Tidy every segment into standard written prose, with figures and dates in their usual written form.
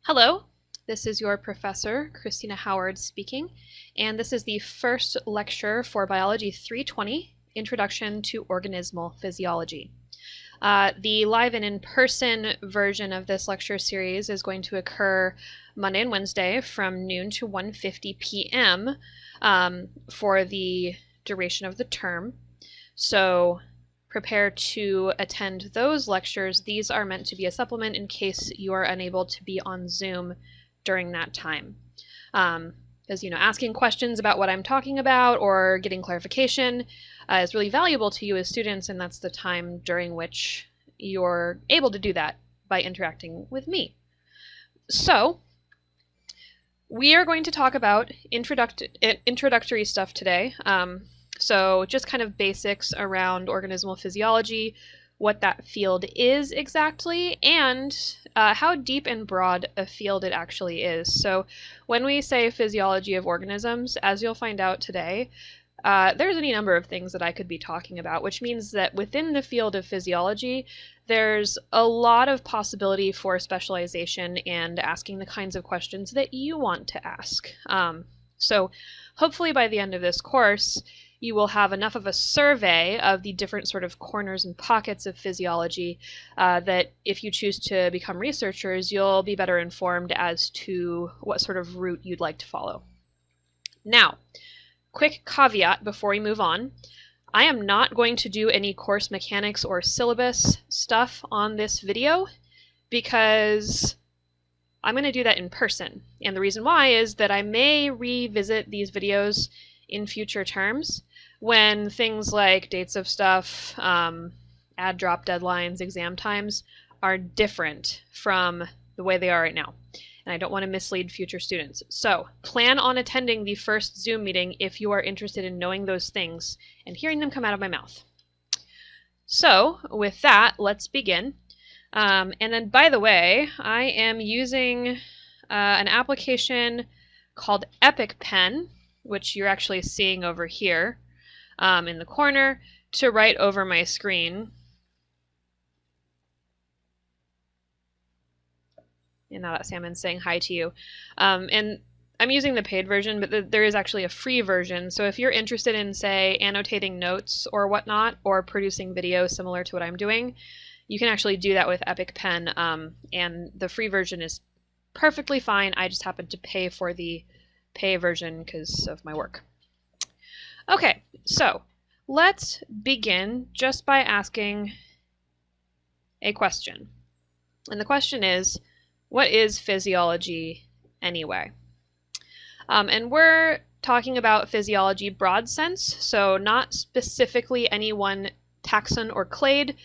Hello, this is your professor, Christina Howard speaking, and this is the first lecture for Biology 320, Introduction to Organismal Physiology. The live and in-person version of this lecture series is going to occur Monday and Wednesday from noon to 1:50 p.m. For the duration of the term. So prepare to attend those lectures. These are meant to be a supplement in case you are unable to be on Zoom during that time. As you know, asking questions about what I'm talking about or getting clarification is really valuable to you as students, and that's the time during which you're able to do that by interacting with me. So we are going to talk about introductory stuff today. So just kind of basics around organismal physiology, what that field is exactly, and how deep and broad a field it actually is. So when we say physiology of organisms, as you'll find out today, there's any number of things that I could be talking about, which means that within the field of physiology, there's a lot of possibility for specialization and asking the kinds of questions that you want to ask. So hopefully by the end of this course, you will have enough of a survey of the different sort of corners and pockets of physiology that if you choose to become researchers, you'll be better informed as to what sort of route you'd like to follow. Now, quick caveat before we move on. I am not going to do any course mechanics or syllabus stuff on this video because I'm going to do that in person. And the reason why is that I may revisit these videos in future terms when things like dates of stuff, add drop deadlines, exam times are different from the way they are right now. And I don't want to mislead future students. So plan on attending the first Zoom meeting if you are interested in knowing those things and hearing them come out of my mouth. So with that, let's begin. And then, by the way, I am using an application called EpicPen, which you're actually seeing over here in the corner, to write over my screen. And now that Salmon's saying hi to you. And I'm using the paid version, but there is actually a free version. So if you're interested in, say, annotating notes or whatnot, or producing video similar to what I'm doing, you can actually do that with EpicPen. And the free version is perfectly fine. I just happen to pay for the pay version because of my work. Okay, so let's begin just by asking a question. And the question is, what is physiology anyway? And we're talking about physiology broad sense, so not specifically any one taxon or clade,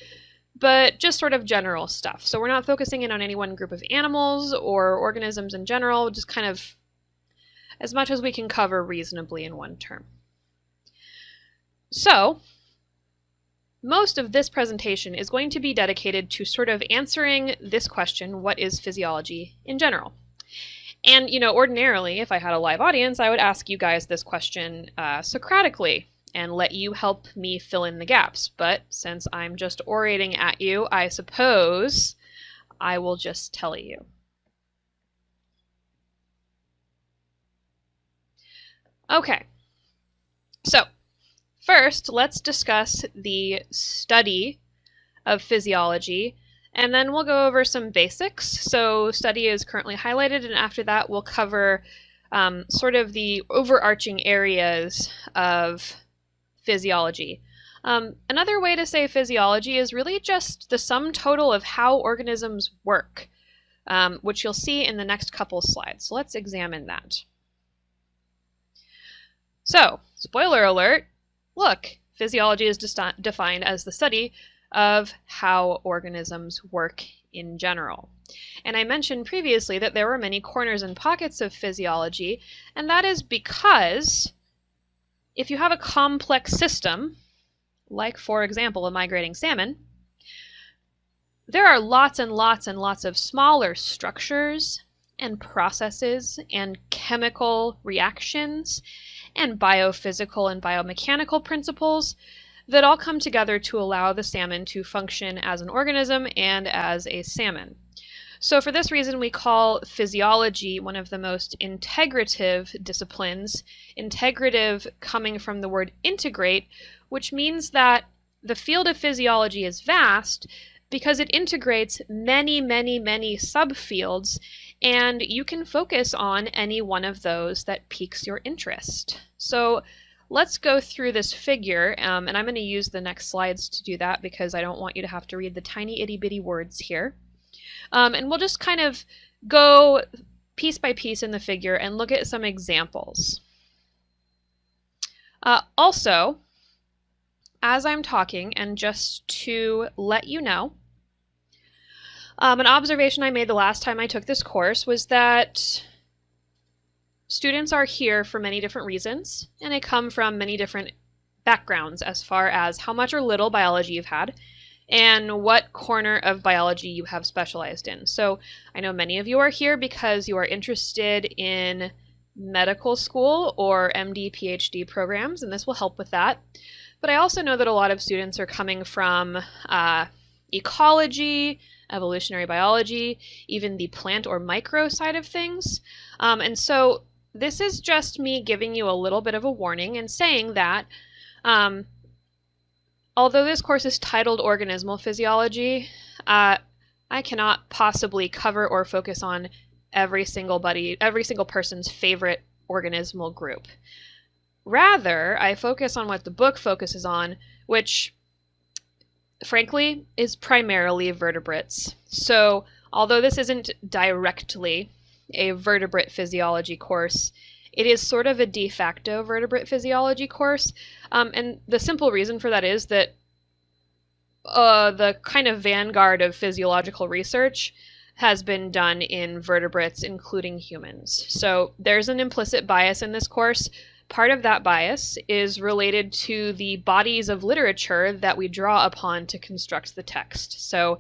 but just sort of general stuff. So we're not focusing in on any one group of animals or organisms in general, just kind of as much as we can cover reasonably in one term. So most of this presentation is going to be dedicated to sort of answering this question, what is physiology in general? And, you know, ordinarily, if I had a live audience, I would ask you guys this question Socratically and let you help me fill in the gaps. But since I'm just orating at you, I suppose I will just tell you. Okay, so first let's discuss the study of physiology, and then we'll go over some basics. So study is currently highlighted, and after that we'll cover sort of the overarching areas of physiology. Another way to say physiology is really just the sum total of how organisms work, which you'll see in the next couple slides. So let's examine that. So, spoiler alert, look, physiology is defined as the study of how organisms work in general. And I mentioned previously that there were many corners and pockets of physiology, and that is because if you have a complex system, like for example a migrating salmon, there are lots and lots and lots of smaller structures and processes and chemical reactions and biophysical and biomechanical principles that all come together to allow the salmon to function as an organism and as a salmon. So for this reason, we call physiology one of the most integrative disciplines, integrative coming from the word integrate, which means that the field of physiology is vast because it integrates many, many, many subfields, and you can focus on any one of those that piques your interest. So let's go through this figure, and I'm going to use the next slides to do that because I don't want you to have to read the tiny itty bitty words here. And we'll just kind of go piece by piece in the figure and look at some examples. Also, as I'm talking, and just to let you know, an observation I made the last time I took this course was that students are here for many different reasons, and they come from many different backgrounds as far as how much or little biology you've had, and what corner of biology you have specialized in. So I know many of you are here because you are interested in medical school or MD, PhD programs, and this will help with that. But I also know that a lot of students are coming from ecology, evolutionary biology, even the plant or micro side of things. And so this is just me giving you a little bit of a warning and saying that although this course is titled Organismal Physiology, I cannot possibly cover or focus on every single person's favorite organismal group. Rather, I focus on what the book focuses on, which, frankly, is primarily vertebrates. So, although this isn't directly a vertebrate physiology course, it is sort of a de facto vertebrate physiology course, and the simple reason for that is that the kind of vanguard of physiological research has been done in vertebrates, including humans. So there's an implicit bias in this course. Part of that bias is related to the bodies of literature that we draw upon to construct the text. So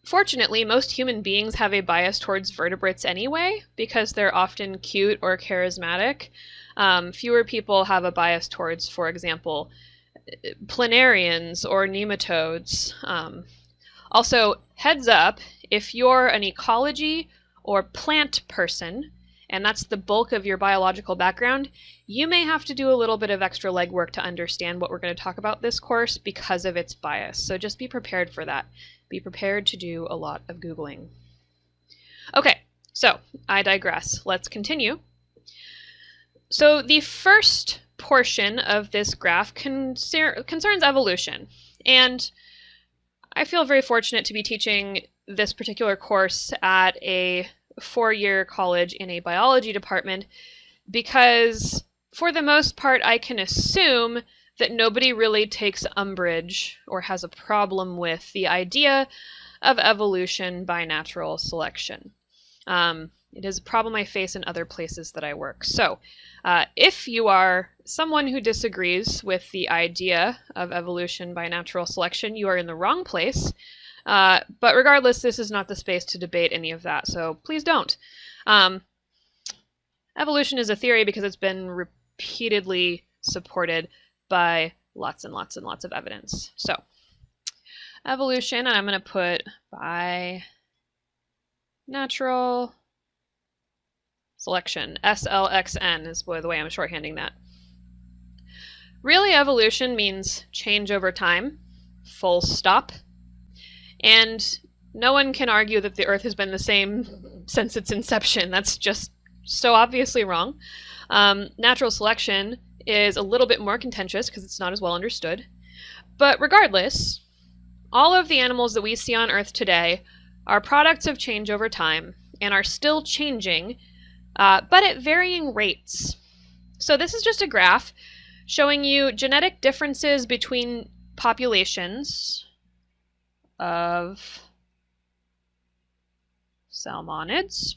fortunately, most human beings have a bias towards vertebrates anyway, because they're often cute or charismatic. Fewer people have a bias towards, for example, planarians or nematodes. Also, heads up, if you're an ecology or plant person, and that's the bulk of your biological background, you may have to do a little bit of extra legwork to understand what we're going to talk about this course because of its bias. So just be prepared for that. Be prepared to do a lot of Googling. Okay, so I digress. Let's continue. So the first portion of this graph concerns evolution. And I feel very fortunate to be teaching this particular course at a four-year college in a biology department because, for the most part, I can assume that nobody really takes umbrage or has a problem with the idea of evolution by natural selection. It is a problem I face in other places that I work. So if you are someone who disagrees with the idea of evolution by natural selection, you are in the wrong place. But regardless, this is not the space to debate any of that, so please don't. Evolution is a theory because it's been repeatedly supported by lots and lots and lots of evidence. So, evolution, and I'm going to put by natural selection. SLXN is the way I'm shorthanding that. Really, evolution means change over time, full stop. And no one can argue that the Earth has been the same since its inception. That's just so obviously wrong. Natural selection is a little bit more contentious because it's not as well understood. But regardless, all of the animals that we see on Earth today are products of change over time and are still changing, but at varying rates. So this is just a graph showing you genetic differences between populations of salmonids,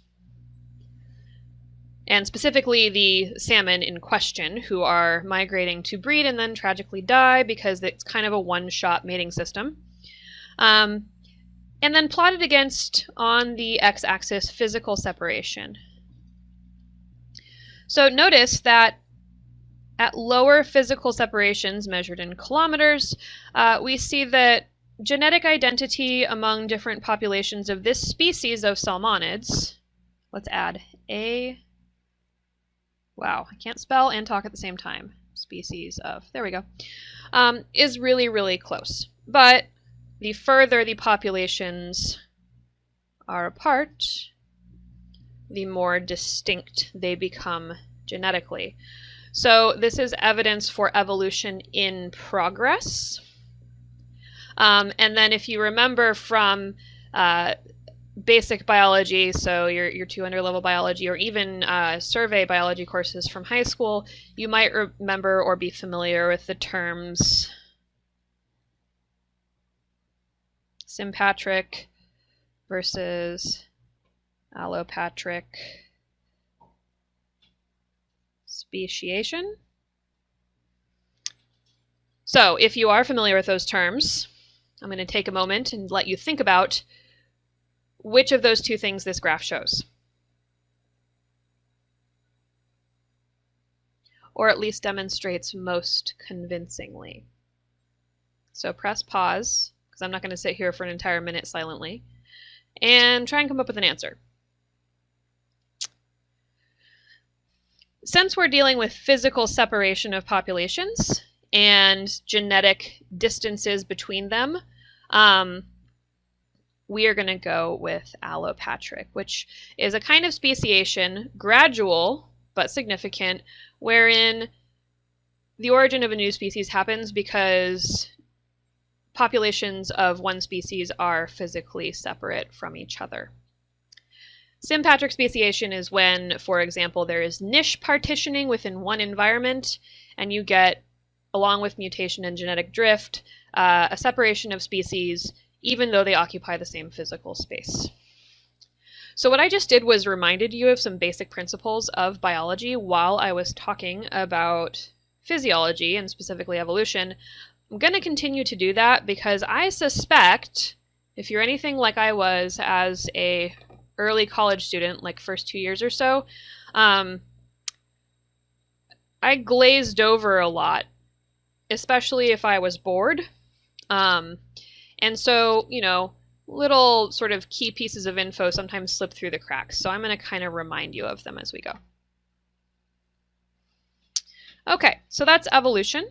and specifically the salmon in question, who are migrating to breed and then tragically die because it's kind of a one-shot mating system. And then plotted against, on the x-axis, physical separation. So notice that at lower physical separations measured in kilometers, we see that genetic identity among different populations of this species of salmonids, let's add a, wow, I can't spell and talk at the same time, species of, there we go, is really, really close. But the further the populations are apart, the more distinct they become genetically. So this is evidence for evolution in progress. And then if you remember from basic biology, so your 200 level biology, or even survey biology courses from high school, you might remember or be familiar with the terms sympatric versus allopatric speciation. So if you are familiar with those terms, I'm going to take a moment and let you think about which of those two things this graph shows. Or at least demonstrates most convincingly. So press pause, because I'm not going to sit here for an entire minute silently, and try and come up with an answer. Since we're dealing with physical separation of populations and genetic distances between them, we are going to go with allopatric, which is a kind of speciation, gradual but significant, wherein the origin of a new species happens because populations of one species are physically separate from each other. Sympatric speciation is when, for example, there is niche partitioning within one environment, and you get, along with mutation and genetic drift, a separation of species even though they occupy the same physical space. So what I just did was reminded you of some basic principles of biology while I was talking about physiology and specifically evolution. I'm going to continue to do that because I suspect, if you're anything like I was as a early college student, like first 2 years or so, I glazed over a lot, especially if I was bored. And so, you know, little sort of key pieces of info sometimes slip through the cracks. So I'm going to kind of remind you of them as we go. Okay, so that's evolution.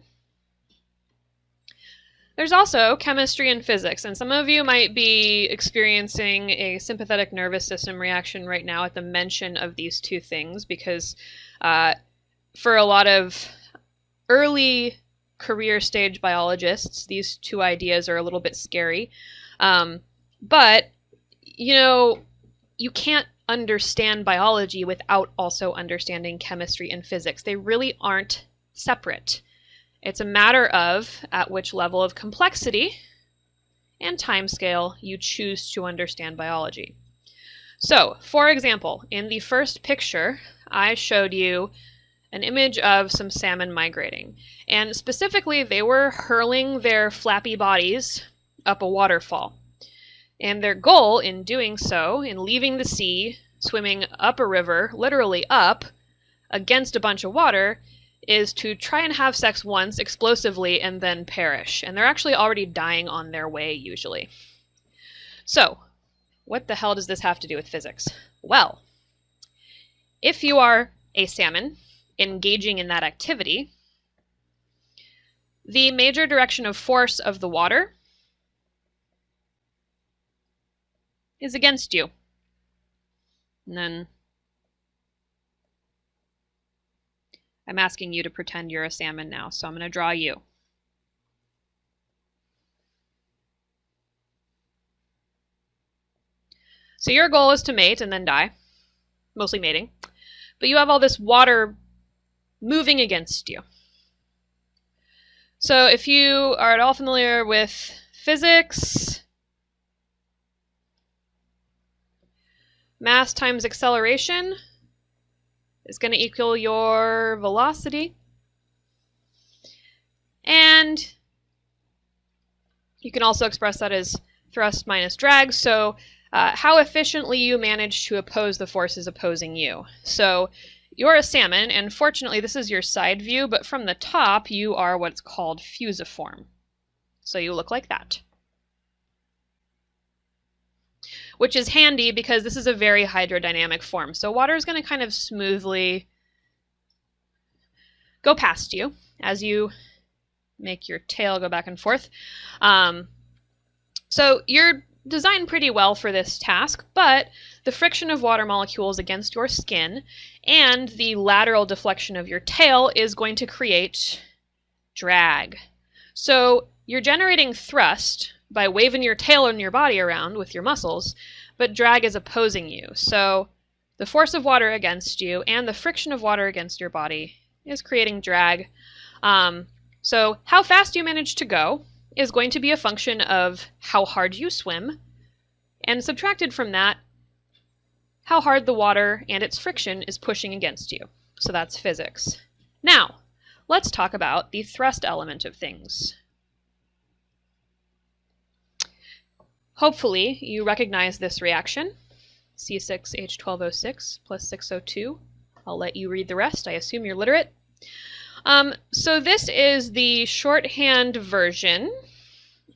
There's also chemistry and physics, and some of you might be experiencing a sympathetic nervous system reaction right now at the mention of these two things, because for a lot of early career stage biologists, these two ideas are a little bit scary. But, you know, you can't understand biology without also understanding chemistry and physics. They really aren't separate. It's a matter of at which level of complexity and timescale you choose to understand biology. So, for example, in the first picture, I showed you an image of some salmon migrating. And specifically, they were hurling their flappy bodies up a waterfall. And their goal in doing so, in leaving the sea, swimming up a river, literally up, against a bunch of water, is to try and have sex once explosively and then perish. And they're actually already dying on their way, usually. So, what the hell does this have to do with physics? Well, if you are a salmon engaging in that activity, the major direction of force of the water is against you. And then I'm asking you to pretend you're a salmon now, so I'm going to draw you. So your goal is to mate and then die, mostly mating, but you have all this water moving against you. So if you are at all familiar with physics, mass times acceleration is going to equal your velocity. And you can also express that as thrust minus drag. So how efficiently you manage to oppose the forces opposing you. So you're a salmon, and fortunately this is your side view, but from the top you are what's called fusiform. So you look like that. which is handy because this is a very hydrodynamic form. So water is going to kind of smoothly go past you as you make your tail go back and forth. So you're designed pretty well for this task, but the friction of water molecules against your skin and the lateral deflection of your tail is going to create drag. So you're generating thrust by waving your tail and your body around with your muscles, but drag is opposing you. So the force of water against you and the friction of water against your body is creating drag. So how fast you manage to go is going to be a function of how hard you swim, and subtracted from that, how hard the water and its friction is pushing against you. So that's physics. Now, let's talk about the thrust element of things. Hopefully, you recognize this reaction, C6H12O6 plus 6O2. I'll let you read the rest. I assume you're literate. So this is the shorthand version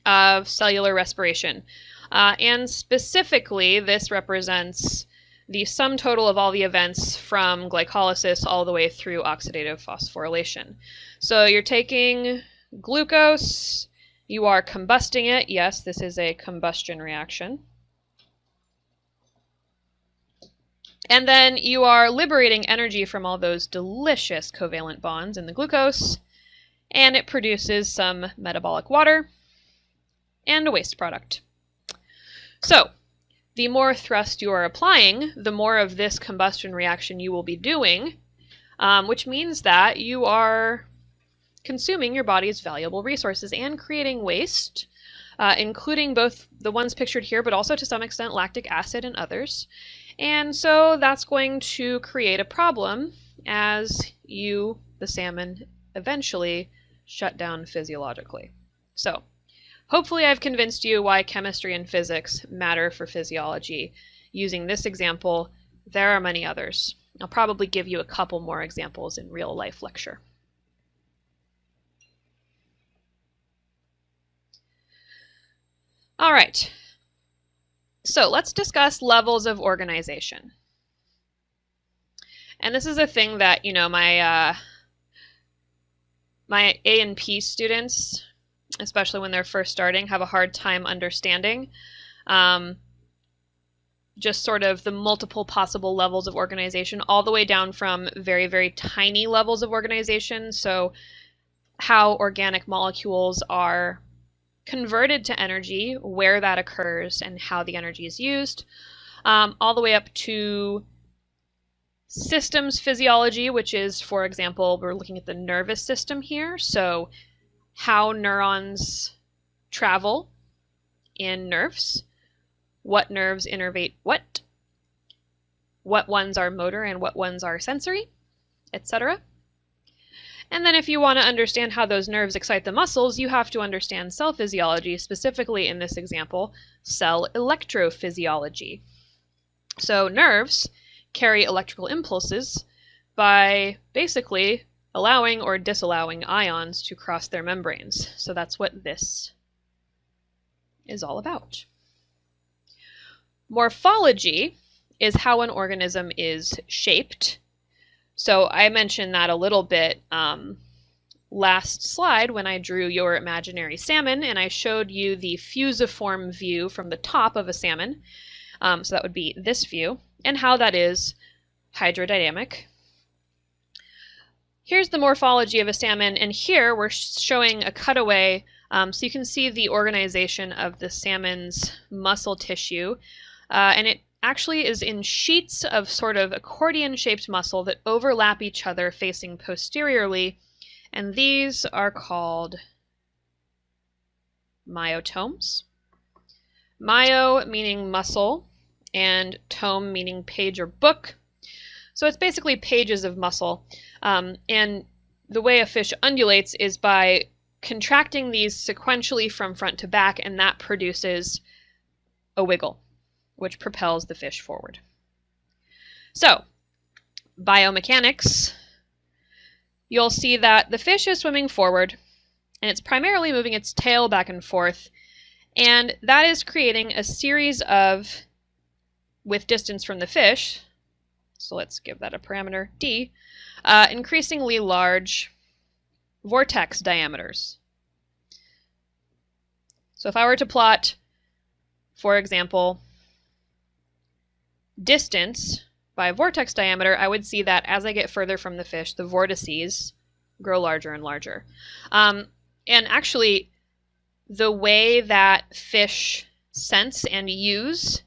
of cellular respiration. And specifically, this represents the sum total of all the events from glycolysis all the way through oxidative phosphorylation. So you're taking glucose, you are combusting it. Yes, this is a combustion reaction. And then you are liberating energy from all those delicious covalent bonds in the glucose, and it produces some metabolic water and a waste product. So, the more thrust you are applying, the more of this combustion reaction you will be doing, which means that you are consuming your body's valuable resources and creating waste, including both the ones pictured here, but also to some extent lactic acid and others. And so that's going to create a problem as you, the salmon, eventually shut down physiologically. So, hopefully I've convinced you why chemistry and physics matter for physiology. Using this example, there are many others. I'll probably give you a couple more examples in real life lecture. All right. So let's discuss levels of organization. And this is a thing that, you know, my A&P students, especially when they're first starting, have a hard time understanding. Just sort of the multiple possible levels of organization, all the way down from very, very tiny levels of organization. So how organic molecules are converted to energy, where that occurs, and how the energy is used, all the way up to systems physiology, which is, for example, we're looking at the nervous system here, so how neurons travel in nerves, what nerves innervate what ones are motor and what ones are sensory, etc. And then if you want to understand how those nerves excite the muscles, you have to understand cell physiology, specifically in this example, cell electrophysiology. So nerves carry electrical impulses by basically allowing or disallowing ions to cross their membranes. So that's what this is all about. Morphology is how an organism is shaped. So I mentioned that a little bit last slide when I drew your imaginary salmon, and I showed you the fusiform view from the top of a salmon. So that would be this view, and how that is hydrodynamic. Here's the morphology of a salmon, and here we're showing a cutaway so you can see the organization of the salmon's muscle tissue, and it actually is in sheets of sort of accordion-shaped muscle that overlap each other facing posteriorly, and these are called myotomes. Myo meaning muscle, and tome meaning page or book. So it's basically pages of muscle, and the way a fish undulates is by contracting these sequentially from front to back, and that produces a wiggle, which propels the fish forward. So, biomechanics, you'll see that the fish is swimming forward, and it's primarily moving its tail back and forth, and that is creating a series of with distance from the fish, so let's give that a parameter, d, increasingly large vortex diameters. So if I were to plot, for example, distance by vortex diameter, I would see that as I get further from the fish, the vortices grow larger and larger. And actually, the way that fish sense and use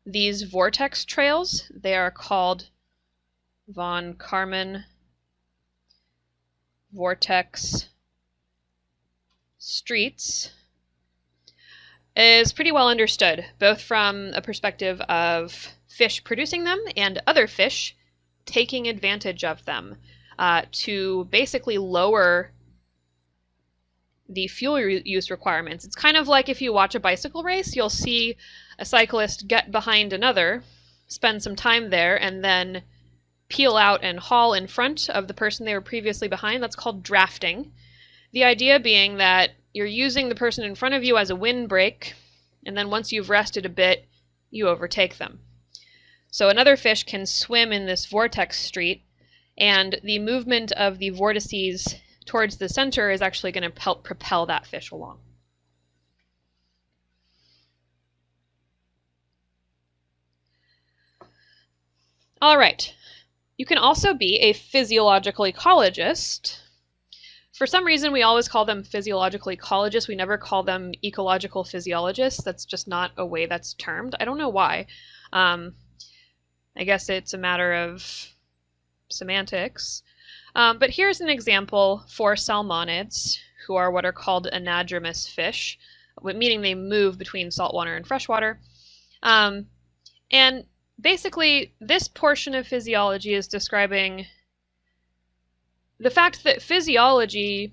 these vortex trails, they are called von Karman vortex streets, is pretty well understood, both from a perspective of fish producing them and other fish taking advantage of them to basically lower the fuel use requirements. It's kind of like if you watch a bicycle race, you'll see a cyclist get behind another, spend some time there, and then peel out and haul in front of the person they were previously behind. That's called drafting. The idea being that you're using the person in front of you as a windbreak, and then once you've rested a bit, you overtake them. So another fish can swim in this vortex street, and the movement of the vortices towards the center is actually going to help propel that fish along. All right. You can also be a physiological ecologist. For some reason, we always call them physiological ecologists. We never call them ecological physiologists. That's just not a way that's termed. I don't know why. I guess it's a matter of semantics. But here's an example for salmonids, who are what are called anadromous fish, meaning they move between saltwater and freshwater. And basically, this portion of physiology is describing the fact that physiology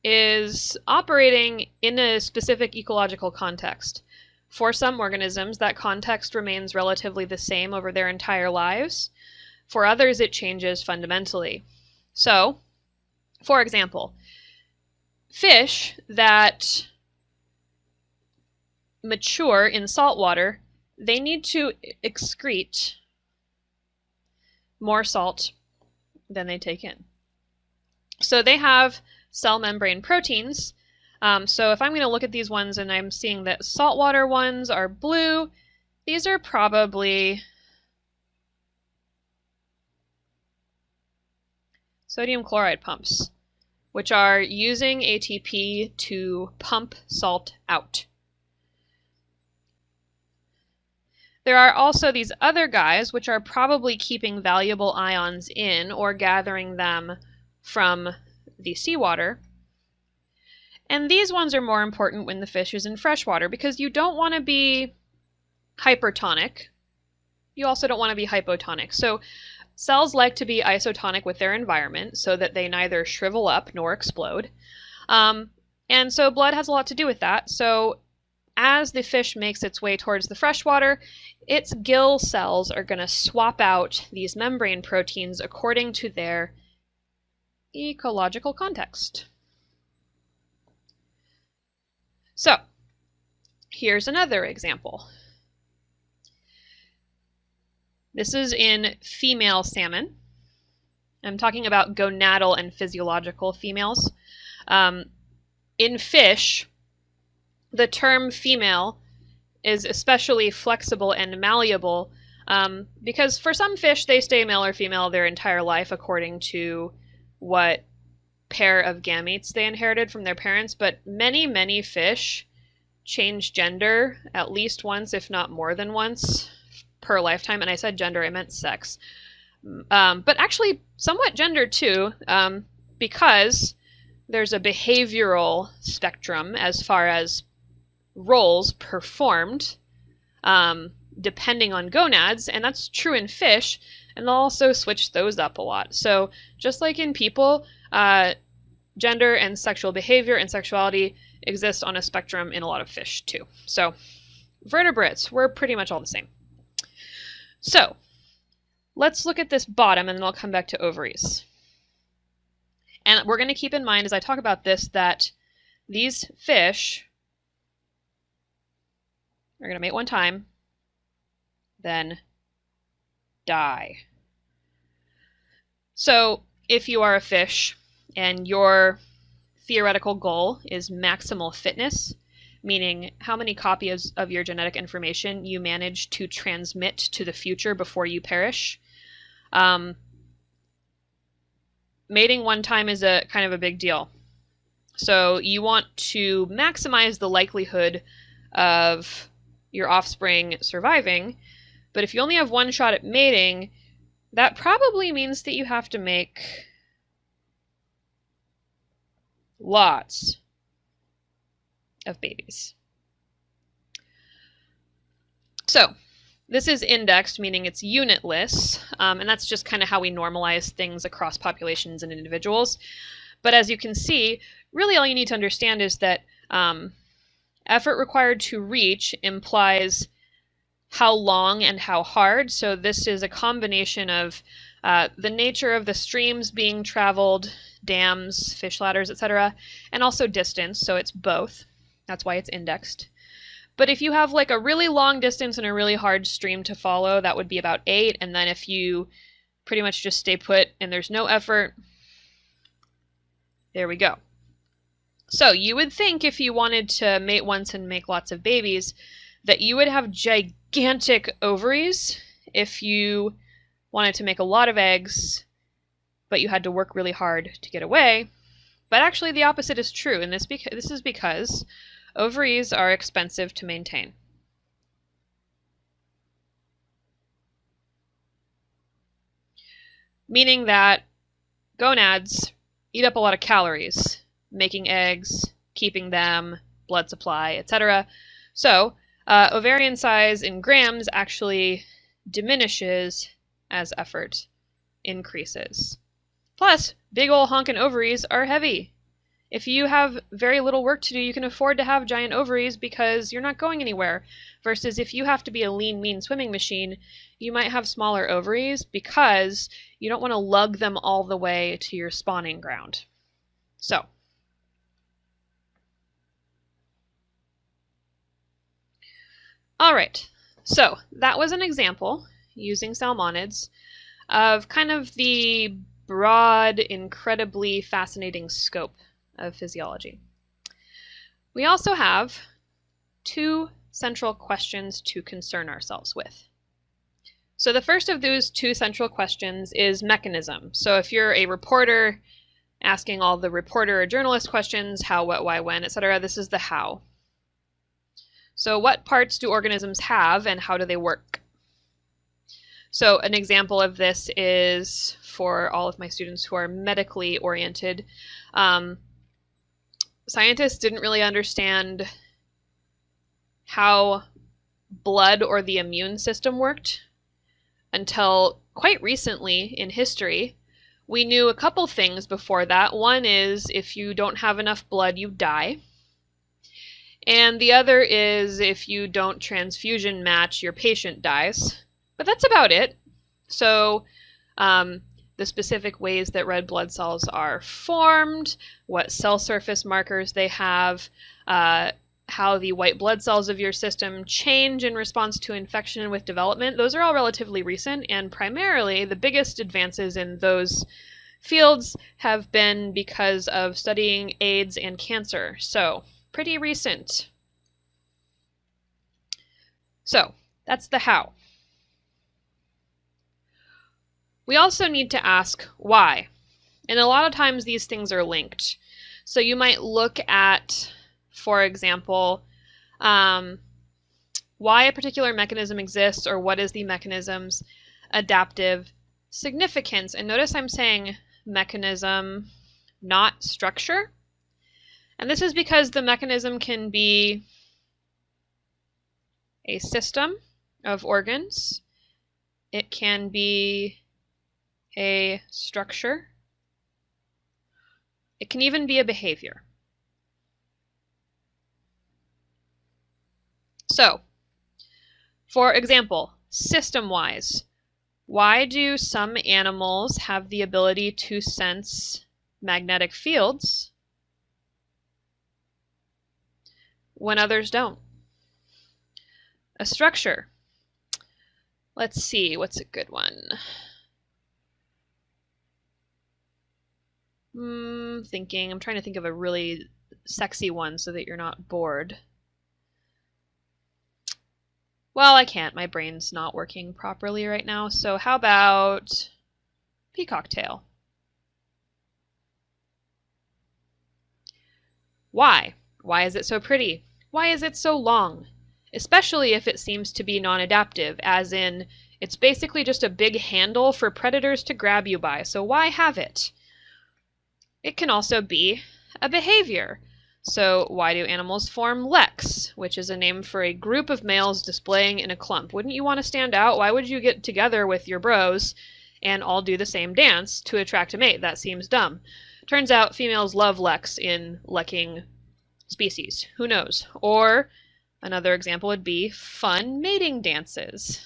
is operating in a specific ecological context. For some organisms, that context remains relatively the same over their entire lives. For others, it changes fundamentally. So, for example, fish that mature in saltwater, they need to excrete more salt than they take in. So they have cell membrane proteins. So if I'm going to look at these ones and I'm seeing that saltwater ones are blue, these are probably sodium chloride pumps, which are using ATP to pump salt out. There are also these other guys, which are probably keeping valuable ions in or gathering them from the seawater. And these ones are more important when the fish is in freshwater because you don't want to be hypertonic. You also don't want to be hypotonic. So cells like to be isotonic with their environment so that they neither shrivel up nor explode. And so blood has a lot to do with that. So as the fish makes its way towards the freshwater, its gill cells are going to swap out these membrane proteins according to their ecological context. So, here's another example. This is in female salmon. I'm talking about gonadal and physiological females. In fish, the term female is especially flexible and malleable because for some fish, they stay male or female their entire life according to what pair of gametes they inherited from their parents, but many, many fish change gender at least once, if not more than once, per lifetime. And I said gender, I meant sex. But actually somewhat gender too, because there's a behavioral spectrum as far as roles performed depending on gonads, and that's true in fish, and they'll also switch those up a lot. So just like in people, gender and sexual behavior and sexuality exist on a spectrum in a lot of fish too. So vertebrates, we're pretty much all the same. So let's look at this bottom and then I'll come back to ovaries. And we're going to keep in mind as I talk about this that these fish are going to mate one time then die. So if you are a fish and your theoretical goal is maximal fitness, meaning how many copies of your genetic information you manage to transmit to the future before you perish, mating one time is a kind of a big deal. So you want to maximize the likelihood of your offspring surviving, but if you only have one shot at mating, that probably means that you have to make lots of babies. So this is indexed, meaning it's unitless, and that's just kind of how we normalize things across populations and individuals. But as you can see, really all you need to understand is that effort required to reach implies how long and how hard. So this is a combination of the nature of the streams being traveled, dams, fish ladders, etc., and also distance, so it's both. That's why it's indexed. But if you have like a really long distance and a really hard stream to follow, that would be about 8, and then if you pretty much just stay put and there's no effort, there we go. So you would think if you wanted to mate once and make lots of babies that you would have gigantic ovaries if you wanted to make a lot of eggs, but you had to work really hard to get away. But actually the opposite is true, and this is because ovaries are expensive to maintain. Meaning that gonads eat up a lot of calories, making eggs, keeping them, blood supply, etc. So ovarian size in grams actually diminishes as effort increases. Plus, big ol' honkin' ovaries are heavy. If you have very little work to do, you can afford to have giant ovaries because you're not going anywhere. Versus if you have to be a lean, mean swimming machine, you might have smaller ovaries because you don't want to lug them all the way to your spawning ground. So, all right. So that was an example using salmonids of kind of the broad, incredibly fascinating scope of physiology. We also have 2 central questions to concern ourselves with. So the first of those 2 central questions is mechanism. So if you're a reporter asking all the reporter or journalist questions, how, what, why, when, etc., this is the how. So what parts do organisms have and how do they work? So an example of this is for all of my students who are medically oriented. Scientists didn't really understand how blood or the immune system worked until quite recently in history. We knew a couple things before that. One is if you don't have enough blood, you die. And the other is if you don't transfusion match, your patient dies. But that's about it. So the specific ways that red blood cells are formed, what cell surface markers they have, how the white blood cells of your system change in response to infection with development, those are all relatively recent, and primarily the biggest advances in those fields have been because of studying AIDS and cancer. So, pretty recent. So, that's the how. We also need to ask why. And a lot of times these things are linked. So you might look at, for example, why a particular mechanism exists or what is the mechanism's adaptive significance. And notice I'm saying mechanism, not structure. And this is because the mechanism can be a system of organs. It can be a structure. It can even be a behavior. So, for example, system-wise, why do some animals have the ability to sense magnetic fields when others don't? A structure. Let's see, what's a good one? Thinking. I'm trying to think of a really sexy one so that you're not bored. Well, I can't. My brain's not working properly right now. So how about peacock tail? Why? Why is it so pretty? Why is it so long? Especially if it seems to be non-adaptive, as in, it's basically just a big handle for predators to grab you by, so why have it? It can also be a behavior. So why do animals form leks, which is a name for a group of males displaying in a clump? Wouldn't you want to stand out? Why would you get together with your bros and all do the same dance to attract a mate? That seems dumb. Turns out females love leks in lekking species. Who knows? Or another example would be fun mating dances.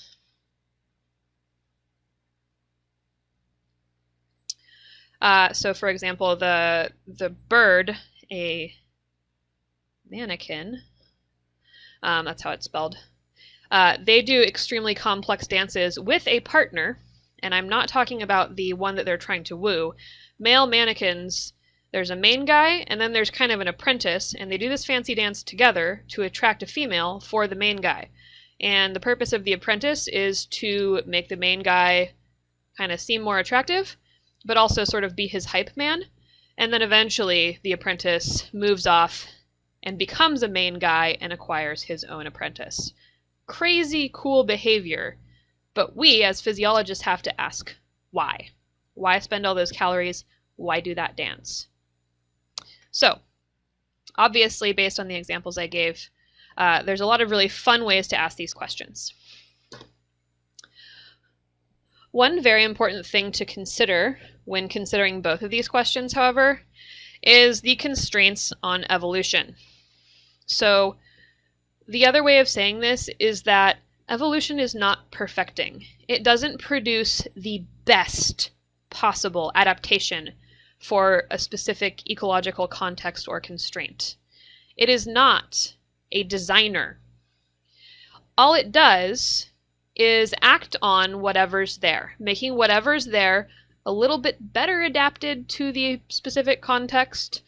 So for example, the bird, a manakin, that's how it's spelled, they do extremely complex dances with a partner, and I'm not talking about the one that they're trying to woo. Male mannequins, there's a main guy, and then there's kind of an apprentice, and they do this fancy dance together to attract a female for the main guy. And the purpose of the apprentice is to make the main guy kind of seem more attractive, but also sort of be his hype man. And then eventually the apprentice moves off and becomes a main guy and acquires his own apprentice. Crazy cool behavior, but we as physiologists have to ask why. Why spend all those calories? Why do that dance? So, obviously, based on the examples I gave, there's a lot of really fun ways to ask these questions. One very important thing to consider when considering both of these questions, however, is the constraints on evolution. So, the other way of saying this is that evolution is not perfecting. It doesn't produce the best possible adaptation for a specific ecological context or constraint. It is not a designer. All it does is act on whatever's there, making whatever's there a little bit better adapted to the specific context,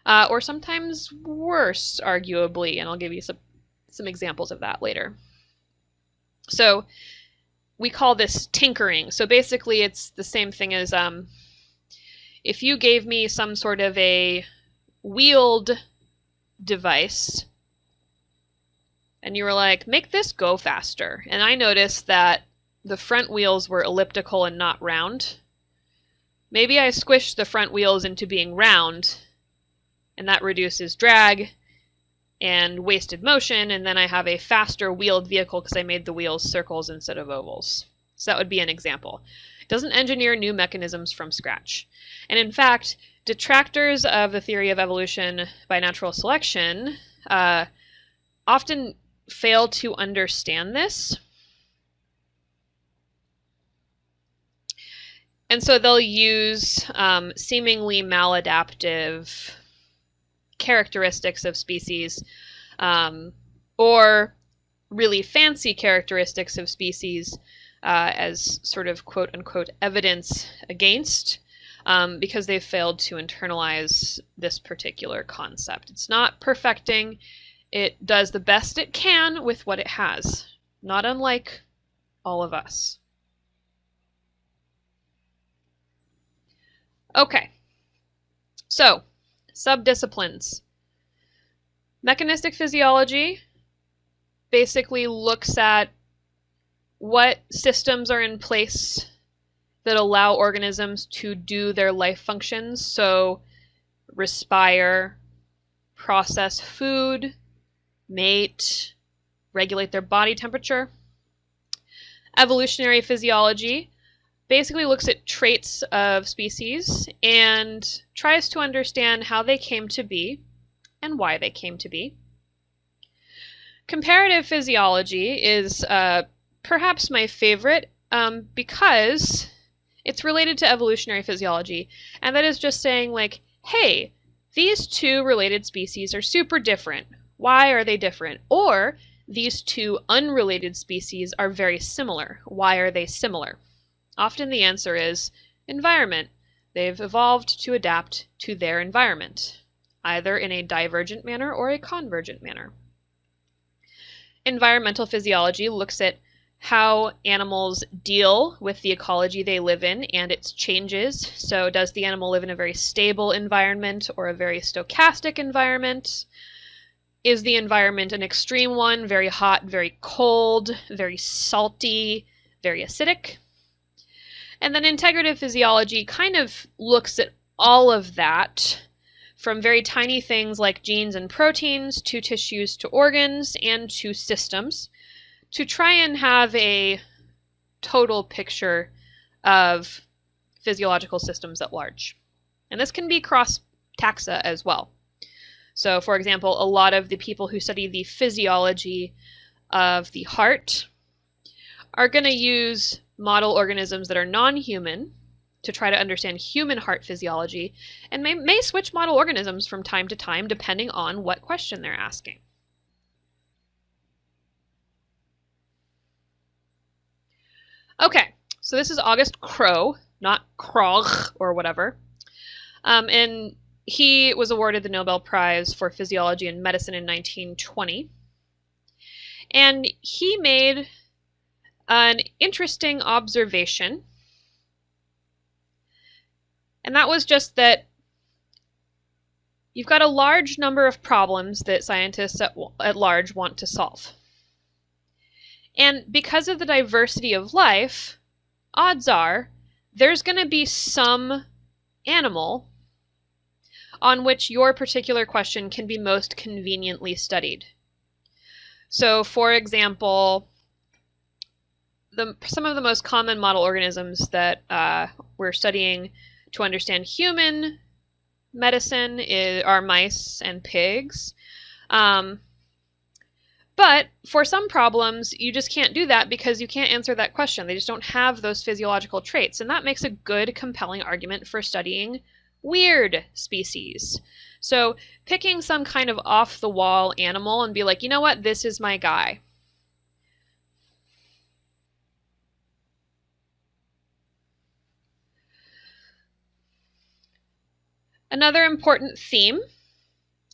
or sometimes worse, arguably, and I'll give you some examples of that later. So we call this tinkering. So basically it's the same thing as if you gave me some sort of a wheeled device and you were like, make this go faster. And I noticed that the front wheels were elliptical and not round. Maybe I squished the front wheels into being round, and that reduces drag and wasted motion, and then I have a faster wheeled vehicle because I made the wheels circles instead of ovals. So that would be an example. It doesn't engineer new mechanisms from scratch. And in fact, detractors of the theory of evolution by natural selection often fail to understand this. And so they'll use seemingly maladaptive characteristics of species or really fancy characteristics of species as sort of quote-unquote evidence against because they've failed to internalize this particular concept. It's not perfecting. It does the best it can with what it has, not unlike all of us. Okay, so subdisciplines. Mechanistic physiology basically looks at what systems are in place that allow organisms to do their life functions, so respire, process food, mate, regulate their body temperature. Evolutionary physiology basically looks at traits of species and tries to understand how they came to be and why they came to be. Comparative physiology is perhaps my favorite because it's related to evolutionary physiology, and that is just saying like, hey, these two related species are super different. Why are they different? Or these two unrelated species are very similar. Why are they similar? Often the answer is environment. They've evolved to adapt to their environment, either in a divergent manner or a convergent manner. Environmental physiology looks at how animals deal with the ecology they live in and its changes. So does the animal live in a very stable environment or a very stochastic environment? Is the environment an extreme one, very hot, very cold, very salty, very acidic? And then integrative physiology kind of looks at all of that, from very tiny things like genes and proteins to tissues to organs and to systems, to try and have a total picture of physiological systems at large. And this can be cross-taxa as well. So, for example, a lot of the people who study the physiology of the heart are going to use model organisms that are non-human to try to understand human heart physiology, and may switch model organisms from time to time depending on what question they're asking. Okay, so this is August Crowe, not Krogh or whatever. And he was awarded the Nobel Prize for Physiology and Medicine in 1920. And he made an interesting observation. And that was just that you've got a large number of problems that scientists at large want to solve. And because of the diversity of life, odds are there's going to be some animal on which your particular question can be most conveniently studied. So, for example, some of the most common model organisms that we're studying to understand human medicine are mice and pigs. But for some problems, you just can't do that because you can't answer that question. They just don't have those physiological traits. And that makes a good, compelling argument for studying weird species. So picking some kind of off-the-wall animal and be like, you know what, this is my guy. Another important theme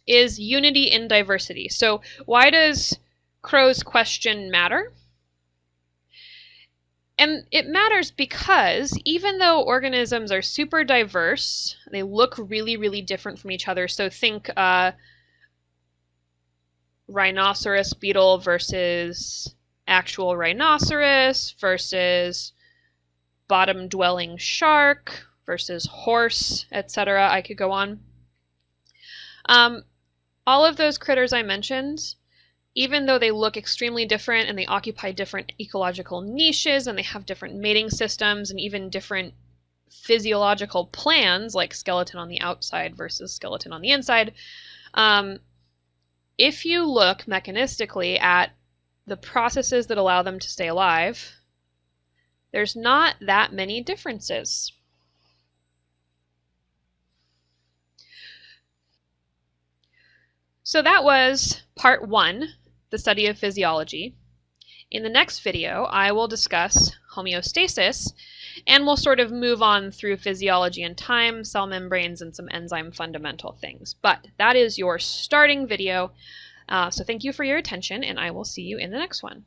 is unity in diversity. So why does Crowe's question matter? And it matters because even though organisms are super diverse, they look really, really different from each other. So think rhinoceros beetle versus actual rhinoceros versus bottom-dwelling shark versus horse, etc. I could go on. All of those critters I mentioned, even though they look extremely different and they occupy different ecological niches and they have different mating systems and even different physiological plans, like skeleton on the outside versus skeleton on the inside, if you look mechanistically at the processes that allow them to stay alive, there's not that many differences. So that was part 1, the study of physiology. In the next video, I will discuss homeostasis, and we'll sort of move on through physiology and time, cell membranes, and some enzyme fundamental things. But that is your starting video. So thank you for your attention, and I will see you in the next one.